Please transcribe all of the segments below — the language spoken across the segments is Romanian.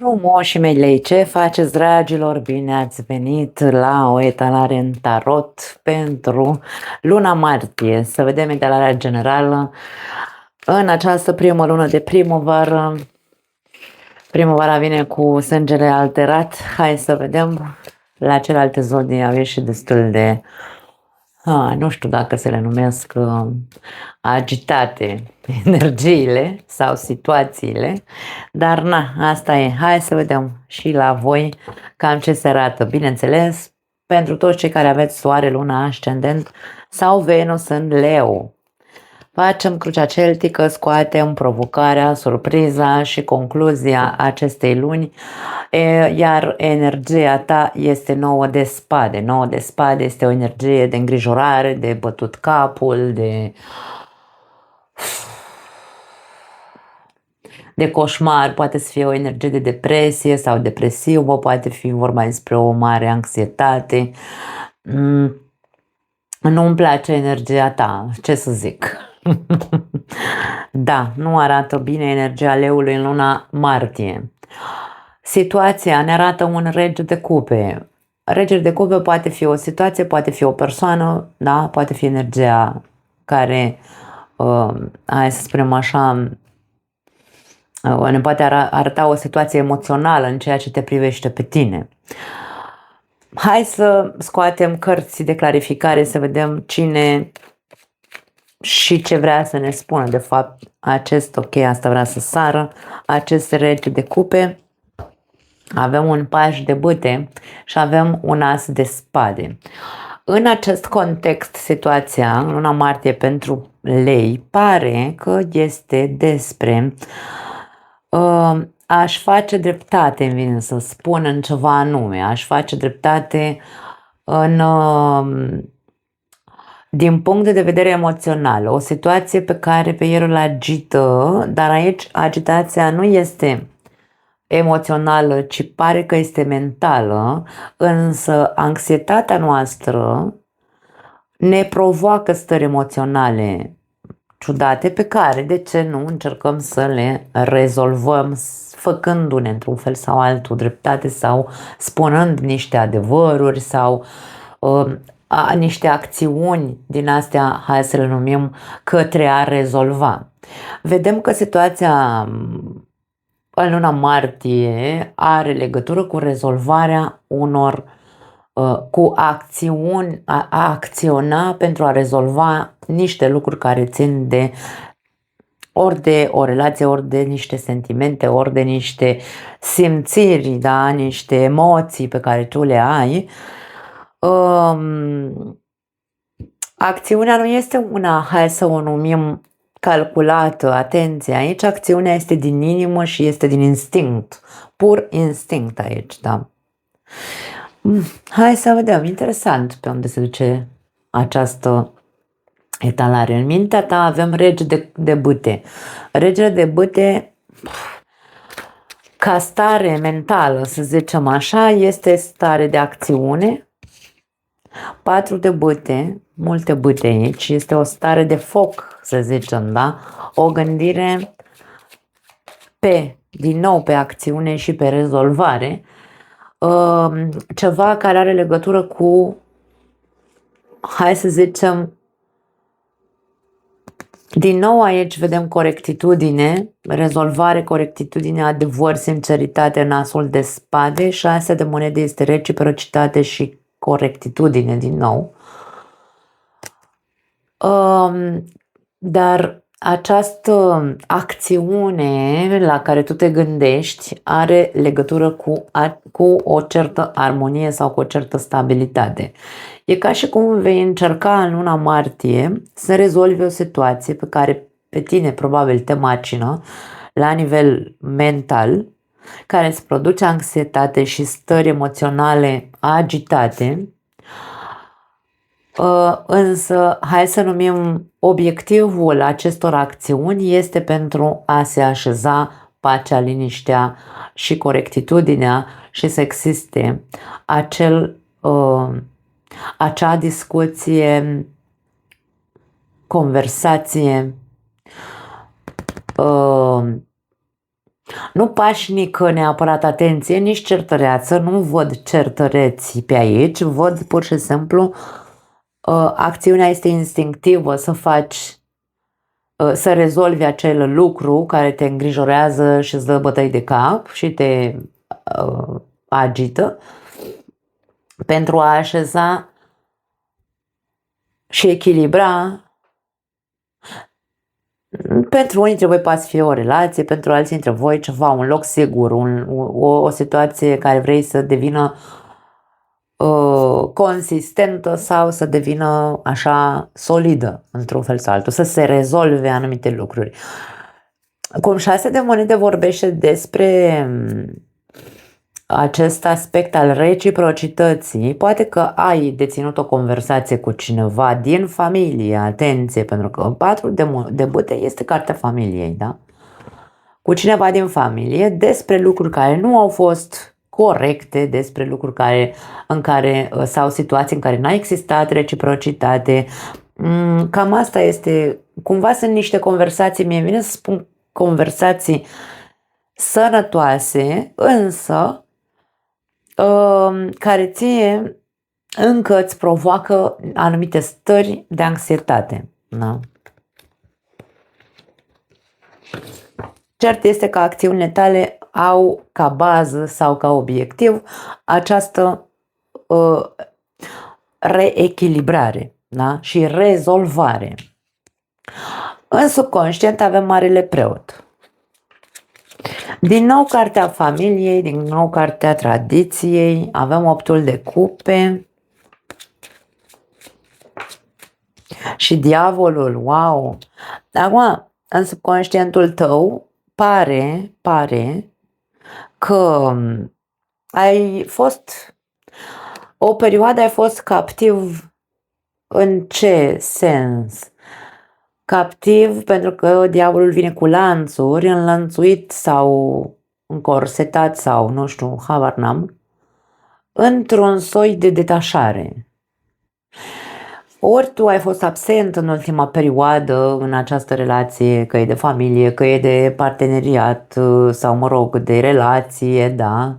Frumoși mei lei, ce faceți, dragilor? Bine ați venit la o etalare în tarot pentru luna martie. Să vedem etalarea generală în această primă lună de primăvară. Primăvara vine cu sângele alterat. Hai să vedem. La celelalte zodii au ieșit destul de, nu știu dacă se le numesc agitate energiile sau situațiile, dar na, asta e. Hai să vedem și la voi cam ce se arată. Bineînțeles, pentru toți cei care aveți soare, luna, ascendent sau Venus în Leu. Facem crucea celtică, scoatem provocarea, surpriza și concluzia acestei luni, iar energia ta este 9 de spade. 9 de spade este o energie de îngrijorare, de bătut capul, de coșmar, poate să fie o energie de depresie sau depresivă, poate fi vorba despre o mare anxietate. Nu-mi place energia ta, ce să zic. Da, nu arată bine energia leului în luna martie. Situația ne arată un rege de cupe. Regele de cupe poate fi o situație, poate fi o persoană, da? Poate fi energia care, hai să spunem așa, ne poate arăta o situație emoțională în ceea ce te privește pe tine. Hai să scoatem cărți de clarificare, să vedem cine și ce vrea să ne spună. De fapt, asta vrea să sară, acest rege de cupe. Avem un paș de bâte și avem un as de spade. În acest context, situația în luna martie pentru lei pare că este despre aș face dreptate, îmi vine să spun, în ceva anume. Aș face dreptate din punct de vedere emoțional. O situație pe care pe el îl agită, dar aici agitația nu este emoțională, ci pare că este mentală, însă anxietatea noastră ne provoacă stări emoționale ciudate pe care, de ce nu, încercăm să le rezolvăm făcându-ne într-un fel sau altul dreptate sau spunând niște adevăruri sau niște acțiuni din astea, hai să le numim, către a rezolva. Vedem că situația în luna martie are legătură cu rezolvarea cu acțiuni, a acționa pentru a rezolva niște lucruri care țin de ori de o relație, ori de niște sentimente, ori de niște simțiri, da? Niște emoții pe care tu le ai. Acțiunea nu este una, hai să o numim, calculată. Atenție, aici acțiunea este din inimă și este din instinct, pur instinct aici, da. Hai să vedem, interesant pe unde se duce această etalare. În mintea ta avem rege de bâte. Regele de bâte, ca stare mentală, să zicem așa, este stare de acțiune. 4 de bâte, multe bâte aici, este o stare de foc, să zicem, da? O gândire din nou pe acțiune și pe rezolvare. Ceva care are legătură cu, hai să zicem, din nou aici vedem corectitudine, rezolvare, corectitudine, adevăr, sinceritate, nasul de spade, 6 de monede este reciprocitate și corectitudine din nou. Dar această acțiune la care tu te gândești are legătură cu o certă armonie sau cu o certă stabilitate. E ca și cum vei încerca în luna martie să rezolvi o situație pe care pe tine probabil te macină la nivel mental, care îți produce anxietate și stări emoționale agitate. Însă, hai să numim, obiectivul acestor acțiuni este pentru a se așeza pacea, liniștea și corectitudinea și să existe acea discuție, conversație Nu pașnică neapărat atenție, nici certăreață, nu văd certăreți pe aici, văd pur și simplu acțiunea este instinctivă să faci, să rezolvi acel lucru care te îngrijorează și îți dă bătăi de cap și te agită pentru a așeza și echilibra. Pentru unii trebuie poate să fie o relație, pentru alții dintre voi ceva, un loc sigur, o situație care vrei să devină consistentă sau să devină așa solidă într-un fel sau altul, să se rezolve anumite lucruri. Cum 6 de monede vorbește despre acest aspect al reciprocității, poate că ai deținut o conversație cu cineva din familie, atenție, pentru că 4 de bâte este cartea familiei, da? Cu cineva din familie despre lucruri care nu au fost corecte, despre lucruri sau situații în care n-a existat reciprocitate. Cam asta este, cumva sunt niște conversații, mie vine să spun conversații sănătoase, însă care ție încă îți provoacă anumite stări de anxietate. Da? Cert este că acțiunile tale au ca bază sau ca obiectiv această reechilibrare, da? Și rezolvare. În subconștient avem Marele Preot. Din nou cartea familiei, din nou cartea tradiției, avem 8-ul de cupe și diavolul, wow! Acum, în subconștientul tău pare că o perioadă ai fost captiv. În ce sens? Captiv pentru că diavolul vine cu lanțuri, înlănțuit sau încorsetat sau nu știu, habar n-am, într-un soi de detașare. Ori tu ai fost absent în ultima perioadă în această relație, că e de familie, că e de parteneriat sau mă rog, de relație, da?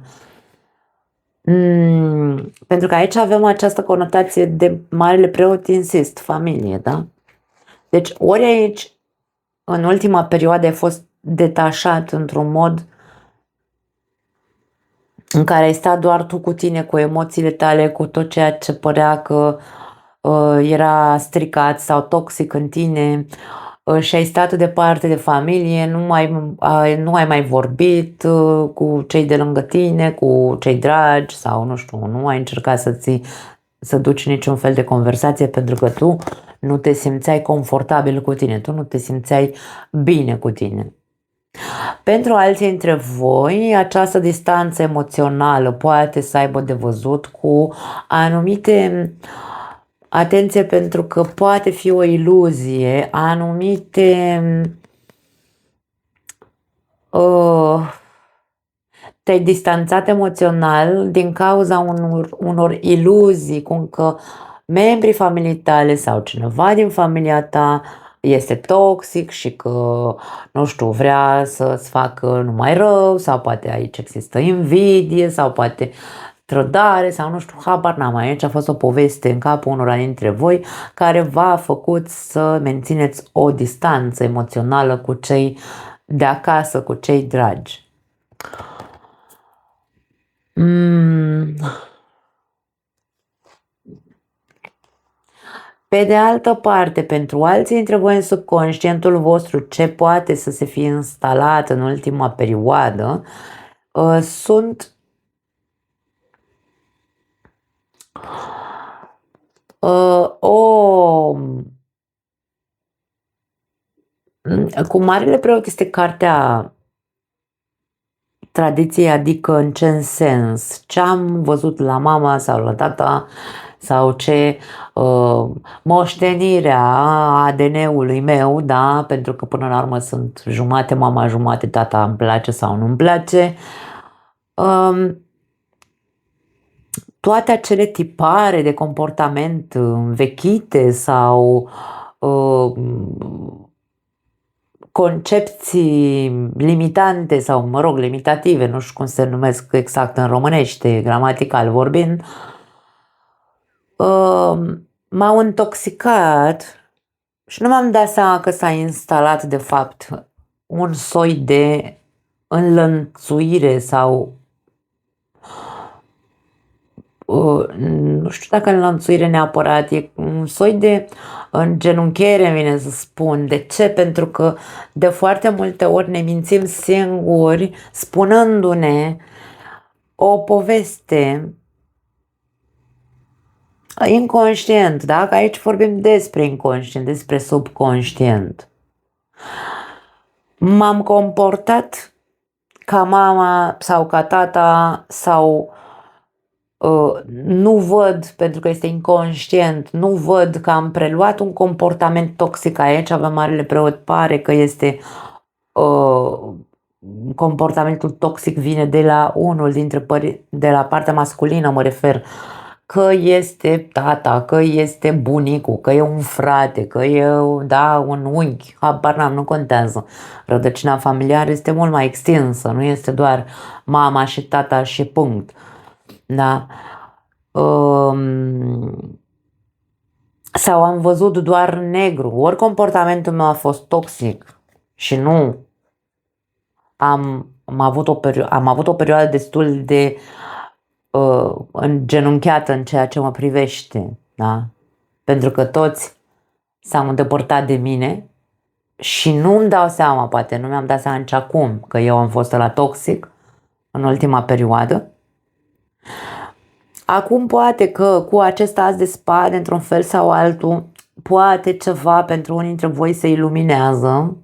Pentru că aici avem această conotație de Marele Preot, insist, familie, da? Deci ori aici, în ultima perioadă, ai fost detașat într-un mod în care ai stat doar tu cu tine, cu emoțiile tale, cu tot ceea ce părea că era stricat sau toxic în tine și ai stat departe de familie, nu ai mai vorbit cu cei de lângă tine, cu cei dragi sau nu știu, nu ai încercat să duci niciun fel de conversație pentru că tu nu te simțeai confortabil cu tine, tu nu te simțeai bine cu tine. Pentru alții dintre voi, această distanță emoțională poate să aibă de văzut cu anumite, atenție, pentru că poate fi o iluzie, te-ai distanțat emoțional din cauza unor iluzii, cum că membrii familiei tale sau cineva din familia ta este toxic și că, nu știu, vrea să-ți facă numai rău sau poate aici există invidie sau poate trădare sau nu știu, habar n-am, aici a fost o poveste în capul unora dintre voi care v-a făcut să mențineți o distanță emoțională cu cei de acasă, cu cei dragi. Pe de altă parte, pentru alții dintre voi în subconștientul vostru, ce poate să se fie instalat în ultima perioadă, sunt cu Marele Preot este cartea tradiției, adică în ce sens? Ce am văzut la mama sau la tata sau ce moștenirea ADN-ului meu, da, pentru că până la urmă sunt jumate mama, jumate tata, îmi place sau nu îmi place. Toate acele tipare de comportament învechite sau concepții limitante sau, mă rog, limitative, nu știu cum se numesc exact în românește, gramatical vorbind, m-au intoxicat și nu m-am dat seama că s-a instalat de fapt un soi de înlănțuire sau nu știu dacă înlănțuire neapărat, e un soi de îngenunchiere, îmi vine să spun. De ce? Pentru că de foarte multe ori ne mințim singuri spunându-ne o poveste inconștient, da? Că aici vorbim despre inconștient, despre subconștient. M-am comportat ca mama sau ca tata sau nu văd, pentru că este inconștient, nu văd că am preluat un comportament toxic aici. Avem Marele Preot, pare că este comportamentul toxic vine de la unul dintre de la partea masculină, mă refer, că este tata, că este bunicul, că e un frate, că e, da, un unchi, habar n-am, nu contează. Rădăcina familiară este mult mai extinsă, nu este doar mama și tata și punct. Da? Sau am văzut doar negru, ori comportamentul meu a fost toxic și nu am avut o perioadă destul de îngenunchiată în ceea ce mă privește, da? Pentru că toți s-au îndepărtat de mine și nu-mi dau seama, poate nu mi-am dat seama nici acum că eu am fost la toxic în ultima perioadă. Acum poate că cu acest as de spade, într-un fel sau altul, poate ceva pentru unii dintre voi se iluminează,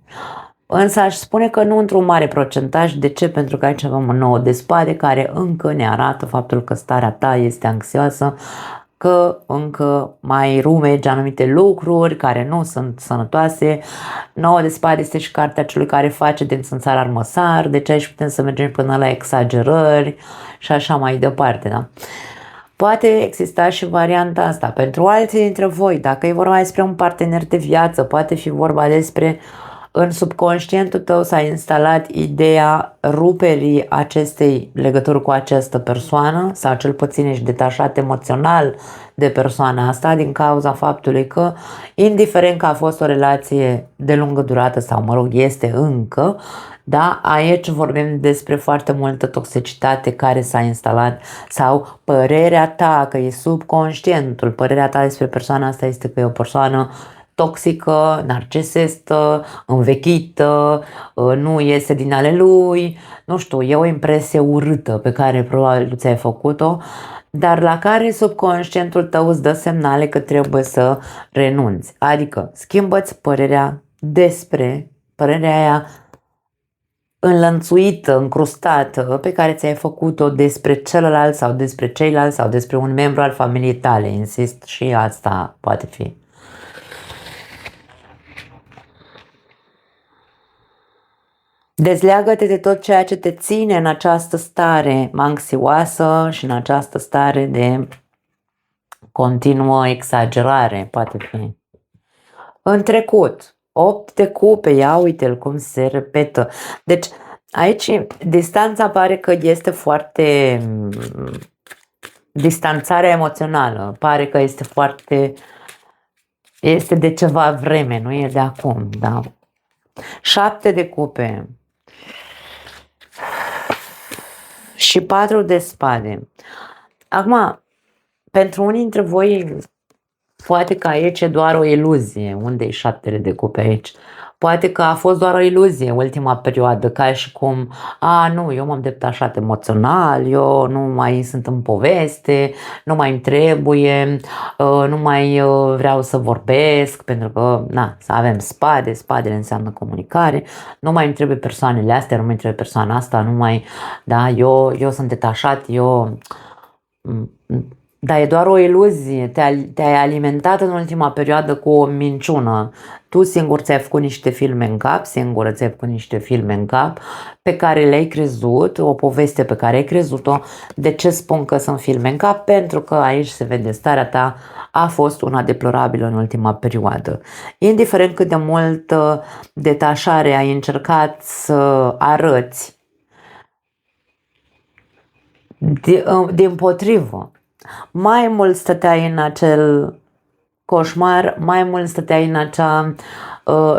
însă aș spune că nu într-un mare procentaj. De ce? Pentru că aici avem un 9 de spade care încă ne arată faptul că starea ta este anxioasă, că încă mai rumegi anumite lucruri care nu sunt sănătoase. 9 de spade este și cartea celui care face din țânțar armăsar, deci aici putem să mergem până la exagerări și așa mai departe, da? Poate exista și varianta asta. Pentru alții dintre voi, dacă e vorba despre un partener de viață, poate fi vorba despre în subconștientul tău s-a instalat ideea ruperii acestei legături cu această persoană sau cel puțin ești detașat emoțional de persoana asta din cauza faptului că, indiferent că a fost o relație de lungă durată sau, mă rog, este încă, da, aici vorbim despre foarte multă toxicitate care s-a instalat sau părerea ta, că e subconștientul, părerea ta despre persoana asta este că e o persoană toxică, narcisistă, învechită, nu iese din ale lui, nu știu, e o impresie urâtă pe care probabil tu ți-ai făcut-o, dar la care subconștientul tău îți dă semnale că trebuie să renunți. Adică schimbă-ți părerea despre părerea aia înlănțuită, încrustată, pe care ți-ai făcut-o despre celălalt sau despre ceilalți sau despre un membru al familiei tale. Insist, și asta poate fi. Dezleagă-te de tot ceea ce te ține în această stare anxioasă și în această stare de continuă exagerare, poate fi. În trecut, 8 de cupe, ia uite-l cum se repetă. Deci aici distanța pare că este foarte... distanțarea emoțională pare că este foarte... este de ceva vreme, nu e de acum, da? 7 de cupe și 4 de spade. Acum, pentru unii dintre voi, poate că aici e doar o iluzie. Unde e 7 de cupe aici? Poate că a fost doar o iluzie ultima perioadă, ca și cum, nu, eu m-am detașat emoțional, eu nu mai sunt în poveste, nu mai îmi trebuie, nu mai vreau să vorbesc, pentru că, să avem spade, spadele înseamnă comunicare, nu mai îmi trebuie persoanele astea, nu mai îmi trebuie persoana asta, nu mai, da, eu sunt detașat, eu Dar e doar o iluzie, te-ai alimentat în ultima perioadă cu o minciună. Tu singur ți-ai făcut niște filme în cap, singură ți-ai făcut niște filme în cap pe care le-ai crezut, o poveste pe care ai crezut-o. De ce spun că sunt filme în cap? Pentru că aici se vede starea ta a fost una deplorabilă în ultima perioadă. Indiferent cât de mult detașare ai încercat să arăți, dimpotrivă, mai mult stăteai în acel coșmar, mai mult stăteai în acea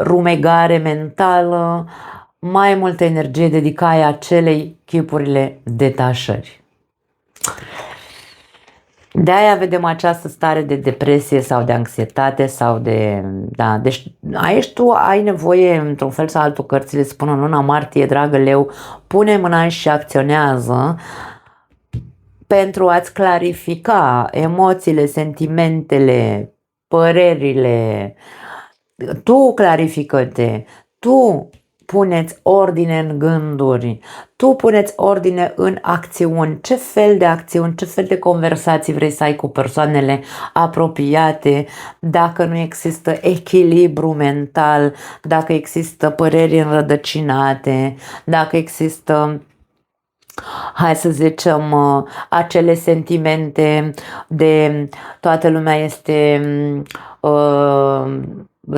rumegare mentală, mai multă energie dedicai acelei chipurile detașări. De-aia vedem această stare de depresie sau de anxietate sau de... Da, deci aici tu ai nevoie, într-un fel sau altul, cărțile spun în luna martie, dragă leu, pune mâna și acționează pentru a-ți clarifica emoțiile, sentimentele, părerile. Tu clarifică-te, tu puneți ordine în gânduri, tu puneți ordine în acțiuni. Ce fel de acțiuni, ce fel de conversații vrei să ai cu persoanele apropiate, dacă nu există echilibru mental, dacă există păreri înrădăcinate, dacă există, hai să zicem, acele sentimente de toată lumea este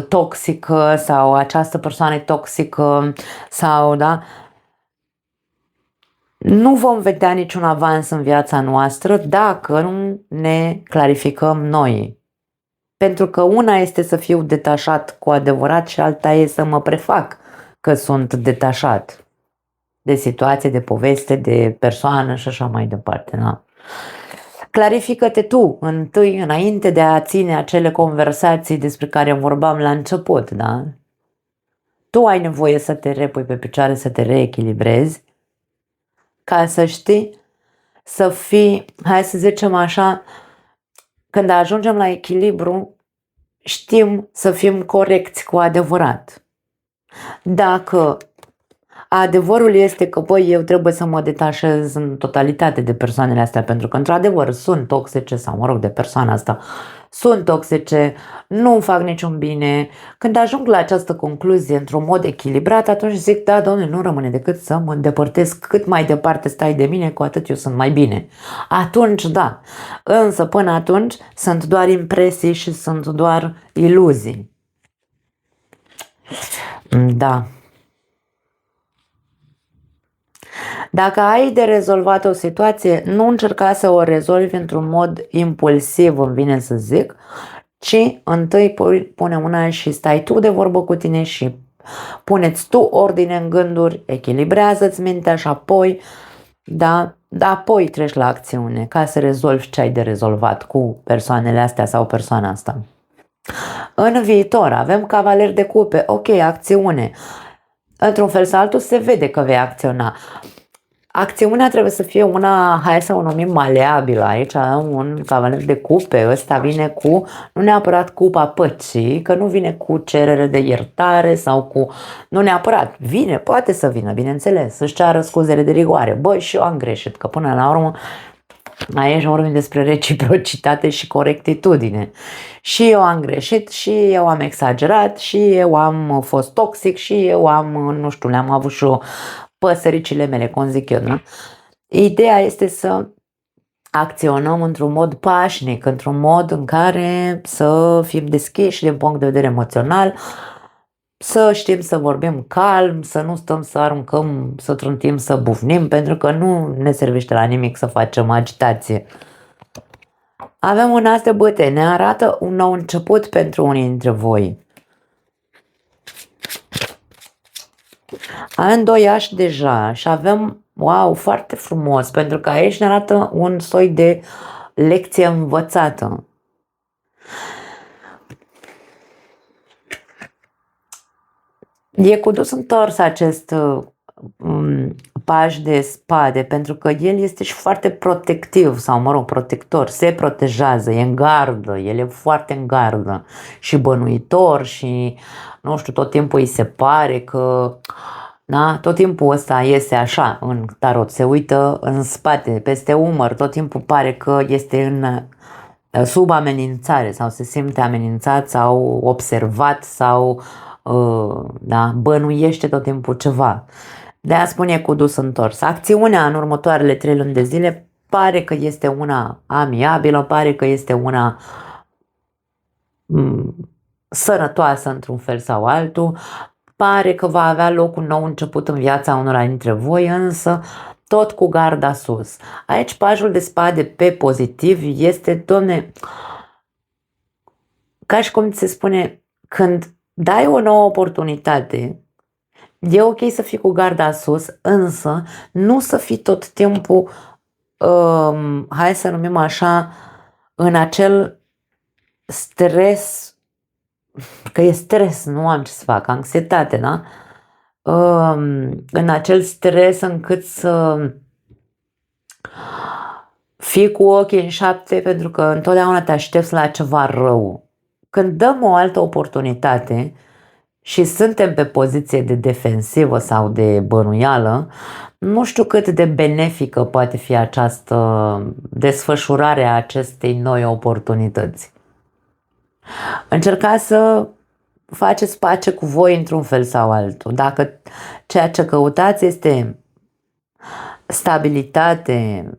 toxică sau această persoană e toxică sau, da? Nu vom vedea niciun avans în viața noastră dacă nu ne clarificăm noi. Pentru că una este să fiu detașat cu adevărat și alta e să mă prefac că sunt detașat de situație, de poveste, de persoană și așa mai departe. Da? Clarifică-te tu întâi, înainte de a ține acele conversații despre care vorbeam la început. Da? Tu ai nevoie să te repui pe picioare, să te reechilibrezi, ca să știi, să fii, hai să zicem așa, când ajungem la echilibru, știm să fim corecți cu adevărat. Dacă adevărul este că, băi, eu trebuie să mă detașez în totalitate de persoanele astea, pentru că, într-adevăr, sunt toxice, sau, mă rog, de persoana asta, sunt toxice, nu îmi fac niciun bine. Când ajung la această concluzie într-un mod echilibrat, atunci zic, da, Doamne, nu rămâne decât să mă îndepărtez, cât mai departe stai de mine, cu atât eu sunt mai bine. Atunci, da. Însă, până atunci, sunt doar impresii și sunt doar iluzii. Da. Dacă ai de rezolvat o situație, nu încerca să o rezolvi într-un mod impulsiv, îmi vine să zic, ci întâi pune mâna și stai tu de vorbă cu tine și puneți tu ordine în gânduri, echilibrează-ți mintea și apoi, da, apoi treci la acțiune ca să rezolvi ce ai de rezolvat cu persoanele astea sau persoana asta. În viitor avem cavaleri de cupe, ok, acțiune. Într-un fel sau altul se vede că vei acționa. Acțiunea trebuie să fie una, hai să o numim maleabilă. Aici un cavaler de cupe, ăsta vine cu, nu neapărat cupa păcii, că nu vine cu cerere de iertare sau cu, nu neapărat, vine, poate să vină, bineînțeles, să-și ceară scuzele de rigoare. Băi, și eu am greșit, că până la urmă aici vorbim despre reciprocitate și corectitudine. Și eu am greșit, și eu am exagerat, și eu am fost toxic, și eu am, nu știu, le-am avut și eu păsăricile mele, cum zic eu, da? Ideea este să acționăm într-un mod pașnic, într-un mod în care să fim deschiși din punct de vedere emoțional, să știm să vorbim calm, să nu stăm să aruncăm, să trântim, să bufnim, pentru că nu ne servește la nimic să facem agitație. Avem un as de bâte, ne arată un nou început pentru unii dintre voi. Avem 2 ași deja și avem, wow, foarte frumos, pentru că aici ne arată un soi de lecție învățată. E cu dus întors acest paj de spade, pentru că el este și foarte protectiv, sau mă rog, protector, se protejează, e în gardă, el e foarte în gardă și bănuitor și, nu știu, tot timpul îi se pare că Da? Tot timpul ăsta iese așa în tarot, se uită în spate, peste umăr, tot timpul pare că este sub amenințare sau se simte amenințat sau observat sau da, bănuiește tot timpul ceva. De-aia spune cu dus întors. Acțiunea în următoarele 3 luni de zile pare că este una amiabilă, pare că este una sănătoasă într-un fel sau altul, pare că va avea loc un nou început în viața unora dintre voi, însă tot cu garda sus. Aici pajul de spade pe pozitiv este, domne, ca și cum se spune, când dai o nouă oportunitate, e ok să fii cu garda sus, însă nu să fii tot timpul, hai să numim așa, în acel stres, că e stres, nu am ce să fac, anxietate, da? În acel stres încât să fii cu ochii în 7, pentru că întotdeauna te aștepți la ceva rău. Când dăm o altă oportunitate și suntem pe poziție de defensivă sau de bănuială, nu știu cât de benefică poate fi această desfășurare a acestei noi oportunități. Încercați să faceți pace cu voi într-un fel sau altul. Dacă ceea ce căutați este stabilitate,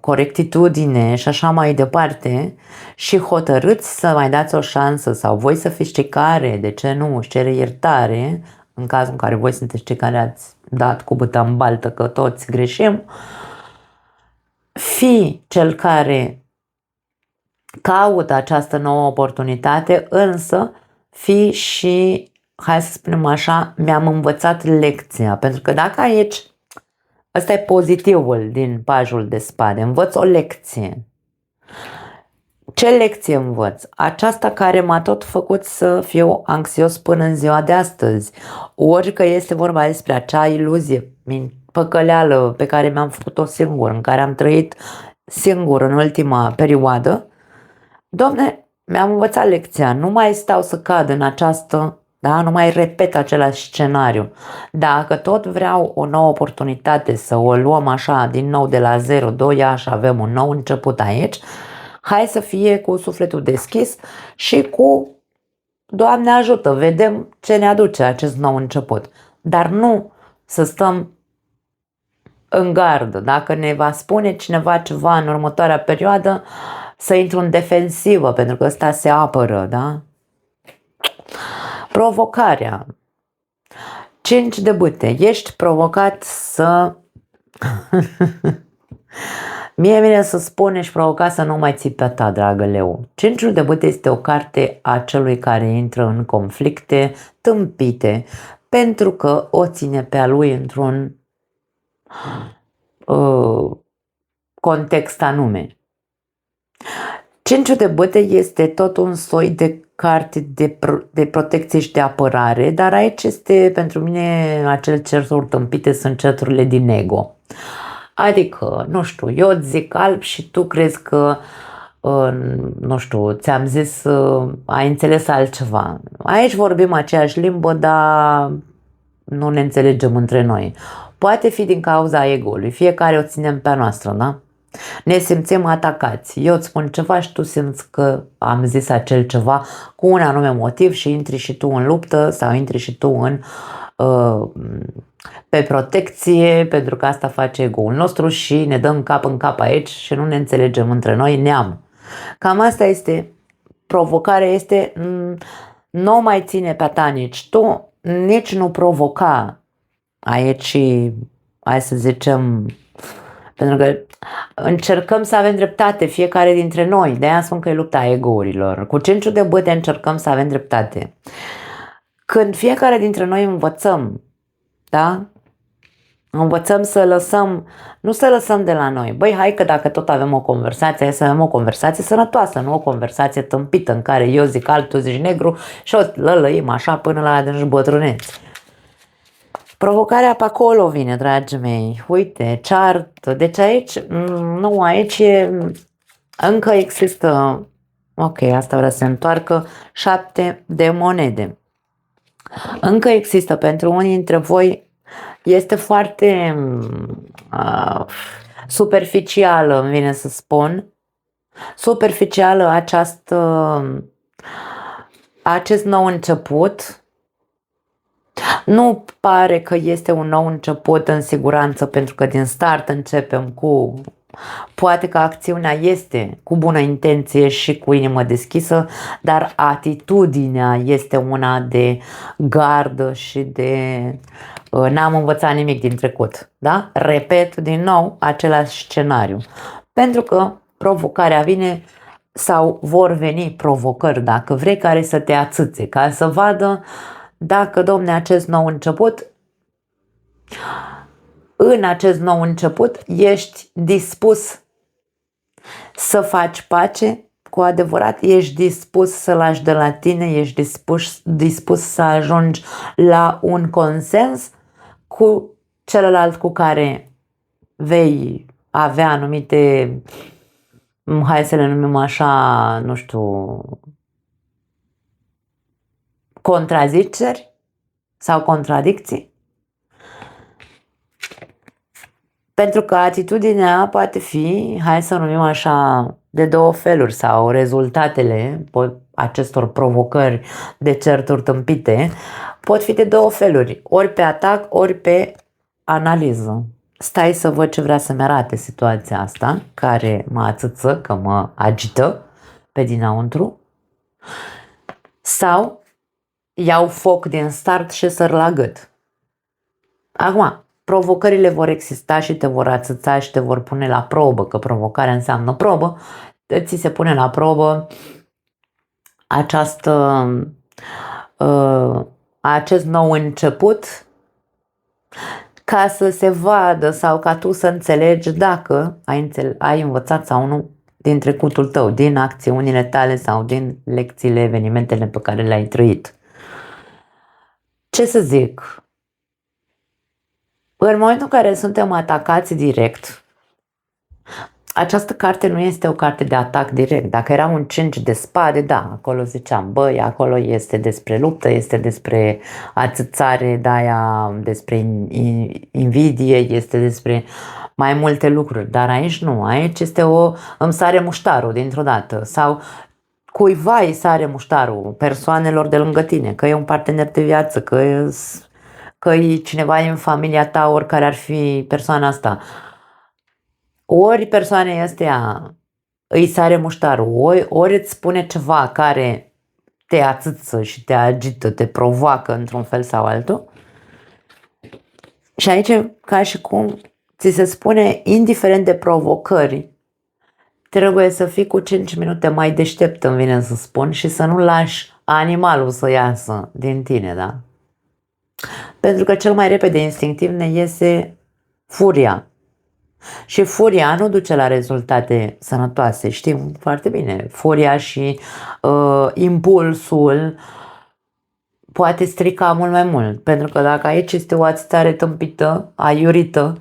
corectitudine și așa mai departe și hotărâți să mai dați o șansă sau voi să fiți cei care, de ce nu, își cere iertare în cazul în care voi sunteți cei care ați dat cu băta în baltă, că toți greșim, fi cel care caută această nouă oportunitate, însă fi și, hai să spunem așa, mi-am învățat lecția, pentru că dacă aici, ăsta e pozitivul din pajul de spade, învăț o lecție. Ce lecție învăț? Aceasta care m-a tot făcut să fiu anxios până în ziua de astăzi. Ori că este vorba despre acea iluzie, păcăleală pe care mi-am făcut-o singur, în care am trăit singur în ultima perioadă, domne, mi-am învățat lecția, nu mai stau să cad în această, da, nu mai repet același scenariu. Dacă tot vreau o nouă oportunitate să o luăm așa din nou de la 0, 2 ani și avem un nou început aici, hai să fie cu sufletul deschis și cu Doamne ajută, vedem ce ne aduce acest nou început. Dar nu să stăm în gardă. Dacă ne va spune cineva ceva în următoarea perioadă, să intru în defensivă, pentru că ăsta se apără, da? Provocarea. 5 de bâte. Ești provocat să... Mie vine să spun, ești provocat să nu mai ții pe ta, dragă leu. 5 de bâte este o carte a celui care intră în conflicte tâmpite, pentru că o ține pe a lui într-un context anume. 5 de bâte este tot un soi de carte de protecție și de apărare, dar aici este, pentru mine, acele certuri tâmpite sunt certurile din ego. Adică, nu știu, eu îți zic alb și tu crezi că, nu știu, ți-am zis, ai înțeles altceva. Aici vorbim aceeași limbă, dar nu ne înțelegem între noi. Poate fi din cauza ego-ului, fiecare o ținem pe a noastră, da? Ne simțim atacați. Eu îți spun ceva și tu simți că am zis acel ceva cu un anume motiv și intri și tu în luptă sau intri și tu în pe protecție, pentru că asta face ego-ul nostru și ne dăm cap în cap aici și nu ne înțelegem între noi, neam. Cam asta este, provocarea este, nu mai ține pe ta nici tu, nici nu provoca aici, hai să zicem, pentru că încercăm să avem dreptate fiecare dintre noi, de-aia spun că e lupta ego-urilor. Cu 5 de bâte încercăm să avem dreptate. Când fiecare dintre noi învățăm, da? Învățăm să lăsăm, nu să lăsăm de la noi. Băi, hai că dacă tot avem o conversație, hai să avem o conversație sănătoasă, nu o conversație tâmpită în care eu zic alb, tu zici negru și o lălăim așa până la adânci bătrâneți. Provocarea pe acolo vine, dragii mei. Uite, ceartă. Deci aici, nu, aici e, încă există, ok, asta vrea să se întoarcă, 7 de monede. Încă există pentru unii dintre voi Este foarte superficială, îmi vine să spun. Superficială acest nou început. Nu pare că este un nou început în siguranță, pentru că din start începem cu... Poate că acțiunea este cu bună intenție și cu inimă deschisă, dar atitudinea este una de gardă și de n-am învățat nimic din trecut. Da? Repet din nou același scenariu. Pentru că provocarea vine sau vor veni provocări, dacă vrei, care să te atâțe, ca să vadă dacă, domne, acest nou început, în acest nou început ești dispus să faci pace cu adevărat, ești dispus să lași de la tine, ești dispus să ajungi la un consens cu celălalt cu care vei avea anumite, hai să le numim așa, nu știu, contraziceri sau contradicții. Pentru că atitudinea poate fi, hai să numim așa, de două feluri, sau rezultatele acestor provocări de certuri tâmpite pot fi de două feluri, ori pe atac, ori pe analiză. Stai să văd ce vrea să-mi arate situația asta, care mă ațăță, că mă agită pe dinăuntru, sau iau foc din start și săr la gât. Acum, provocările vor exista și te vor ațăța și te vor pune la probă, că provocarea înseamnă probă, ți se pune la probă acest nou început, ca să se vadă sau ca tu să înțelegi dacă ai învățat sau nu din trecutul tău, din acțiunile tale sau din lecțiile, evenimentele pe care le-ai trăit. Ce să zic? În momentul în care suntem atacați direct, această carte nu este o carte de atac direct. Dacă era un 5 de spade, da, acolo ziceam, băi, acolo este despre luptă, este despre ațățare, de-aia, despre invidie, este despre mai multe lucruri. Dar aici nu, aici este îmi sare muștarul dintr-o dată sau cuiva îi sare muștarul, persoanelor de lângă tine, că e un partener de viață, că e cineva în familia ta, oricare ar fi persoana asta. Ori persoanei astea îi sare muștarul, ori îți spune ceva care te ațâță și te agită, te provoacă într-un fel sau altul. Și aici, ca și cum ți se spune, indiferent de provocări, trebuie să fii cu 5 minute mai deștept, îmi vine să spun, și să nu lași animalul să iasă din tine, da? Pentru că cel mai repede instinctiv ne iese furia. Și furia nu duce la rezultate sănătoase, știm foarte bine. Furia și impulsul poate strica mult mai mult. Pentru că dacă aici este o ațitare tâmpită, aiurită,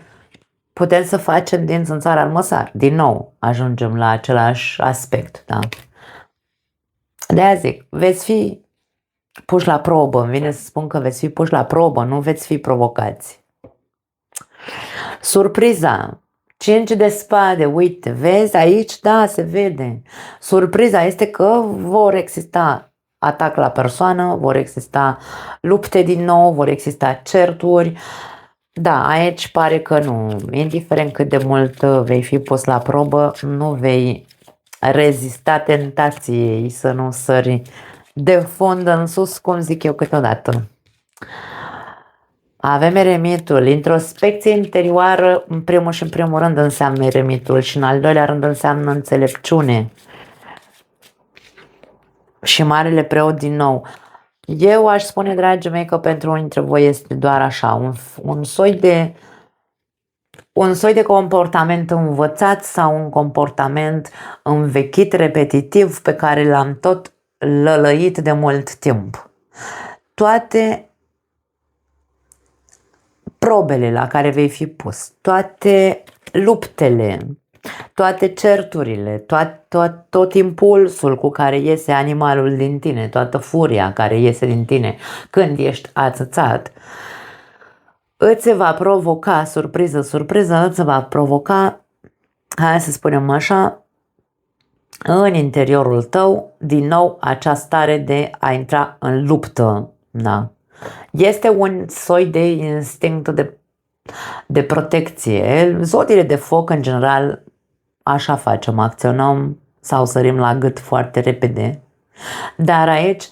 putem să facem din țânțar armăsar. Din nou ajungem la același aspect. Da? De-aia zic, veți fi puși la probă. Îmi vine să spun că veți fi puși la probă, nu veți fi provocați. Surpriza. 5 de spade, uite, vezi aici? Da, se vede. Surpriza este că vor exista atac la persoană, vor exista lupte din nou, vor exista certuri. Da, aici pare că nu. Indiferent cât de mult vei fi pus la probă, nu vei rezista tentației să nu sări de fund în sus, cum zic eu câteodată. Avem eremitul, introspecție interioară, în primul și în primul rând înseamnă eremitul și în al doilea rând înseamnă înțelepciune. Și marele preot din nou. Eu aș spune, dragii mei, că pentru unii dintre voi este doar așa, un soi de comportament învățat sau un comportament învechit, repetitiv, pe care l-am tot lălăit de mult timp. Toate probele la care vei fi pus, toate luptele, toate certurile, tot impulsul cu care iese animalul din tine, toată furia care iese din tine când ești ațățat, îți va provoca surpriză, îți va provoca, hai să spunem așa, în interiorul tău, din nou, această stare de a intra în luptă. Da? Este un soi de instinct de protecție. Zodiile de foc, în general, așa facem, acționăm sau sărim la gât foarte repede. Dar aici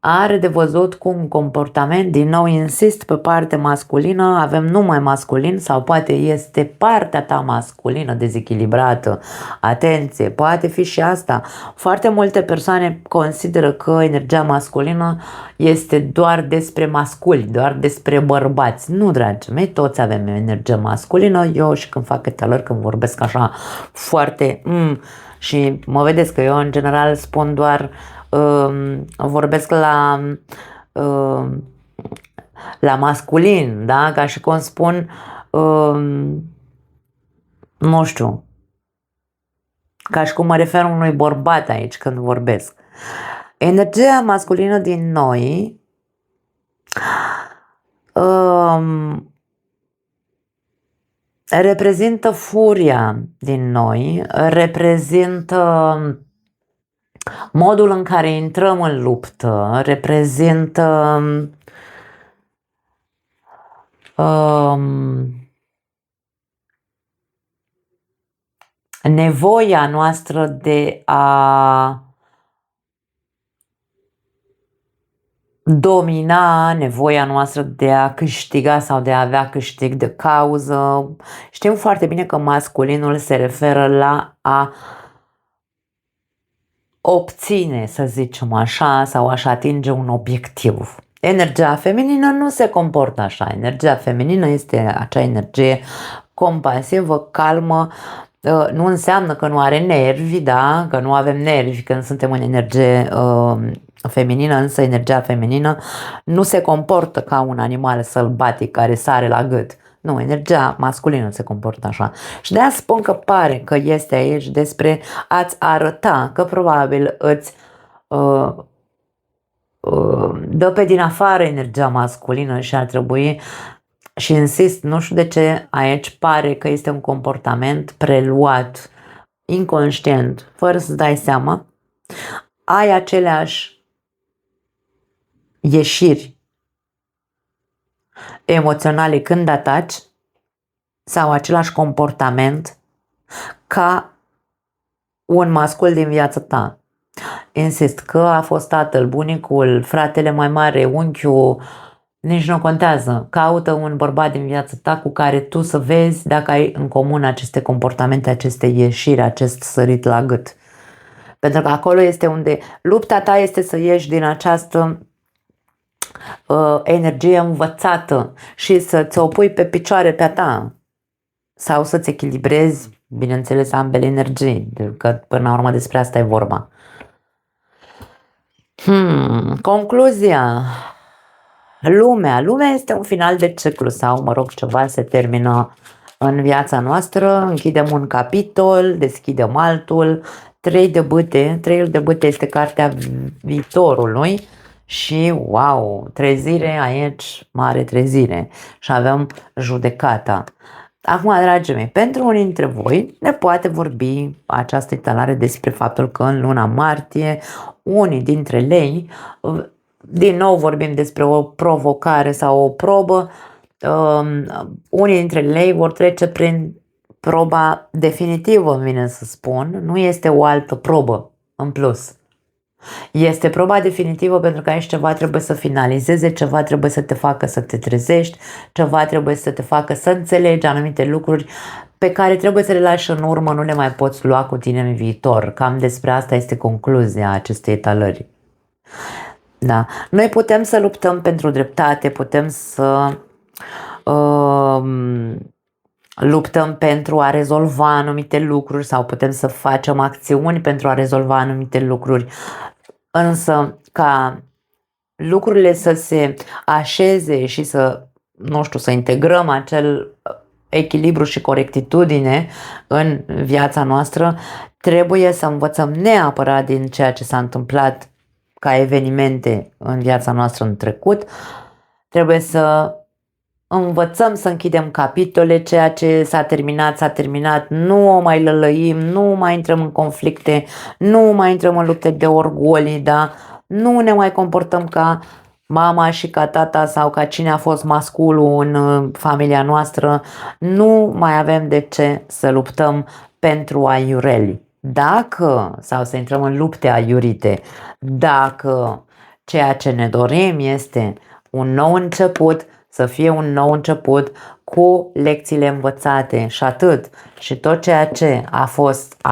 are de văzut cu un comportament, din nou insist pe partea masculină, avem numai masculin sau poate este partea ta masculină dezechilibrată. Atenție, poate fi și asta. Foarte multe persoane consideră că energia masculină este doar despre masculi, doar despre bărbați. Nu, dragii mei, toți avem energie masculină. Eu și când fac etalări, când vorbesc așa foarte și mă vedeți că eu în general spun doar vorbesc la masculin, da? Ca și cum spun nu știu, ca și cum mă refer unui bărbat aici când vorbesc. Energia masculină din noi reprezintă furia din noi, reprezintă modul în care intrăm în luptă, reprezintă nevoia noastră de a domina, nevoia noastră de a câștiga sau de a avea câștig de cauză. Știm foarte bine că masculinul se referă la a obține, să zicem așa, sau a-și atinge un obiectiv. Energia feminină nu se comportă așa. Energia feminină este acea energie compasivă, calmă. Nu înseamnă că nu are nervi, da? Că nu avem nervi când suntem în energie feminină, însă energia feminină nu se comportă ca un animal sălbatic care sare la gât. Nu, energia masculină se comportă așa. Și de-aia spun că pare că este aici despre a-ți arăta că probabil îți dă pe din afară energia masculină și ar trebui, și insist, nu știu de ce aici pare că este un comportament preluat inconștient, fără să-ți dai seama, ai aceleași ieșiri emoționale când ataci sau același comportament ca un mascul din viața ta. Insist, că a fost tatăl, bunicul, fratele mai mare, unchiul, nici nu contează. Caută un bărbat din viața ta cu care tu să vezi dacă ai în comun aceste comportamente, aceste ieșiri, acest sărit la gât. Pentru că acolo este unde lupta ta este să ieși din această energie învățată și să-ți o pui pe picioare pe a ta sau să-ți echilibrezi, bineînțeles, ambele energii, că până la urmă despre asta e vorba. Concluzia. Lumea este un final de ciclu sau, mă rog, ceva se termină în viața noastră, închidem un capitol, deschidem altul. Treiul de bâte este cartea viitorului și, wow, trezire aici, mare trezire și avem judecata. Acum, dragii mei, pentru unii dintre voi ne poate vorbi această etalare despre faptul că în luna martie unii dintre lei, din nou vorbim despre o provocare sau o probă, unii dintre lei vor trece prin proba definitivă, îmi vine să spun, nu este o altă probă în plus. Este proba definitivă pentru că aici ceva trebuie să finalizeze, ceva trebuie să te facă să te trezești, ceva trebuie să te facă să înțelegi anumite lucruri pe care trebuie să le lași în urmă, nu le mai poți lua cu tine în viitor. Cam despre asta este concluzia acestei etalări. Da. Noi putem să luptăm pentru dreptate, putem să luptăm pentru a rezolva anumite lucruri sau putem să facem acțiuni pentru a rezolva anumite lucruri, însă ca lucrurile să se așeze și să, nu știu, să integrăm acel echilibru și corectitudine în viața noastră, trebuie să învățăm neapărat din ceea ce s-a întâmplat ca evenimente în viața noastră în trecut, trebuie să învățăm să închidem capitole, ceea ce s-a terminat, nu o mai lălăim, nu mai intrăm în conflicte, nu mai intrăm în lupte de orgolii, da? Nu ne mai comportăm ca mama și ca tata sau ca cine a fost masculul în familia noastră, nu mai avem de ce să luptăm pentru aiureli. Dacă, sau să intrăm în lupte aiurite, dacă ceea ce ne dorim este un nou început, să fie un nou început cu lecțiile învățate și atât, și tot ceea ce a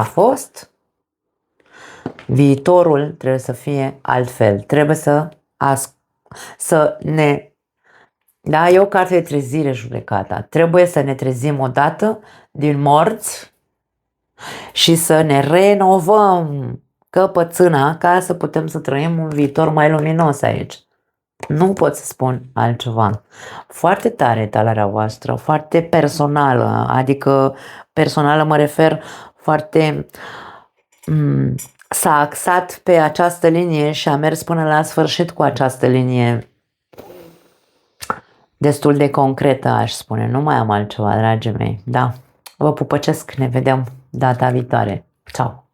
fost, viitorul trebuie să fie altfel. Trebuie să ne... Da, e o carte de trezire, judecata. Trebuie să ne trezim odată din morți și să ne renovăm căpățâna ca să putem să trăim un viitor mai luminos aici. Nu pot să spun altceva. Foarte tare talarea voastră, foarte personală, adică personală mă refer foarte... s-a axat pe această linie și a mers până la sfârșit cu această linie destul de concretă, aș spune. Nu mai am altceva, dragii mei. Da, vă pupăcesc, ne vedem data viitoare. Ciao!